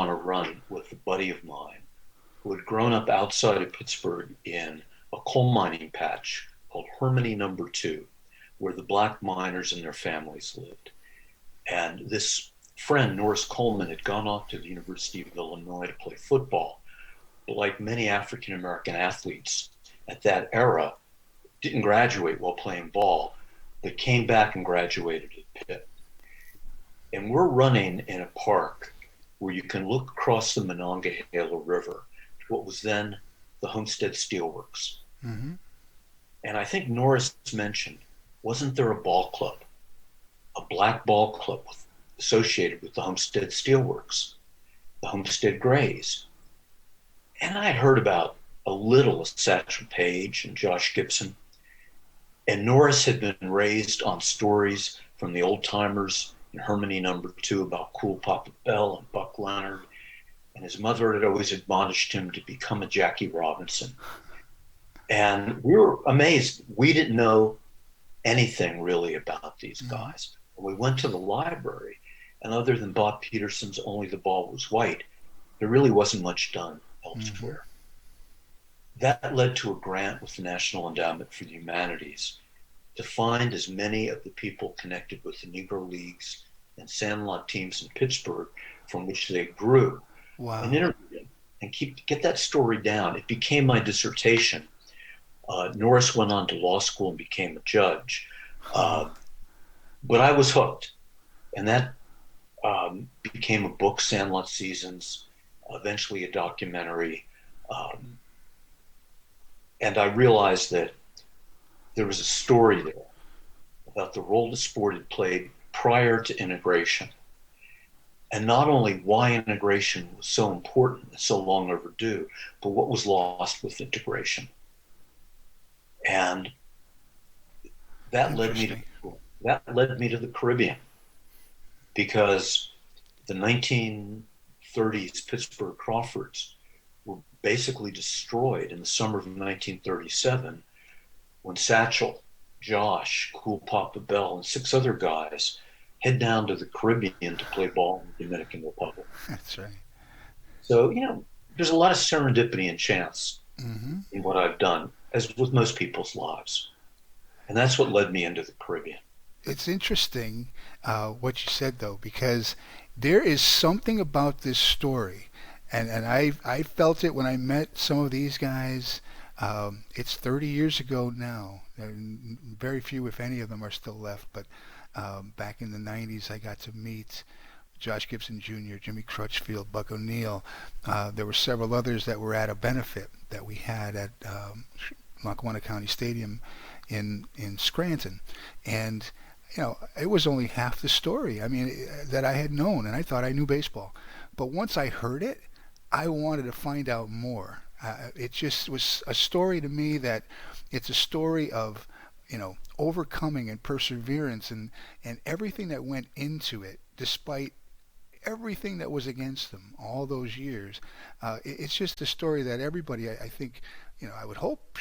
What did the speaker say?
on a run with a buddy of mine who had grown up outside of Pittsburgh in a coal mining patch called Hermione Number Two, where the black miners and their families lived. And this friend, Norris Coleman, had gone off to the University of Illinois to play football. But like many African American athletes at that era, didn't graduate while playing ball, but came back and graduated at Pitt. And we're running in a park where you can look across the Monongahela River to what was then the Homestead Steelworks. Hmm. And I think Norris mentioned, wasn't there a ball club, a black ball club associated with the Homestead Steelworks, the Homestead Grays? And I had heard about a little of Satchel Paige and Josh Gibson. And Norris had been raised on stories from the old timers in Harmony Number Two about Cool Papa Bell and Buck Leonard. And his mother had always admonished him to become a Jackie Robinson. And we were amazed. We didn't know anything really about these Hmm. guys. We went to the library, and other than Bob Peterson's Only the Ball Was White, there really wasn't much done Hmm. elsewhere. That led to a grant with the National Endowment for the Humanities to find as many of the people connected with the Negro Leagues and Sandlot teams in Pittsburgh from which they grew and Wow. interview them and get that story down. It became my dissertation. Norris went on to law school and became a judge, Oh, uh, but I was hooked, and that became a book, Sandlot Seasons, eventually a documentary, um, and I realized that there was a story there about the role the sport had played prior to integration, and not only why integration was so important and so long overdue, but what was lost with integration. And that led me to interesting. the Caribbean because the 1930s Pittsburgh Crawfords were basically destroyed in the summer of 1937 when Satchel, Josh, Cool Papa Bell, and six other guys head down to the Caribbean to play ball in the Dominican Republic. That's right. So, there's a lot of serendipity and chance Hmm. in what I've done, as with most people's lives. And that's what led me into the Caribbean. It's interesting what you said though, because there is something about this story, and I felt it when I met some of these guys. It's 30 years ago now. And very few, if any of them, are still left. But back in the 90s, I got to meet Josh Gibson Jr., Jimmy Crutchfield, Buck O'Neill. There were several others that were at a benefit that we had at Lackawanna County Stadium in Scranton, and it was only half the story. I mean, that I had known, and I thought I knew baseball. But once I heard it, I wanted to find out more. It just was a story to me that it's a story of overcoming and perseverance and everything that went into it, despite everything that was against them all those years. It's just a story that everybody, I think, I would hope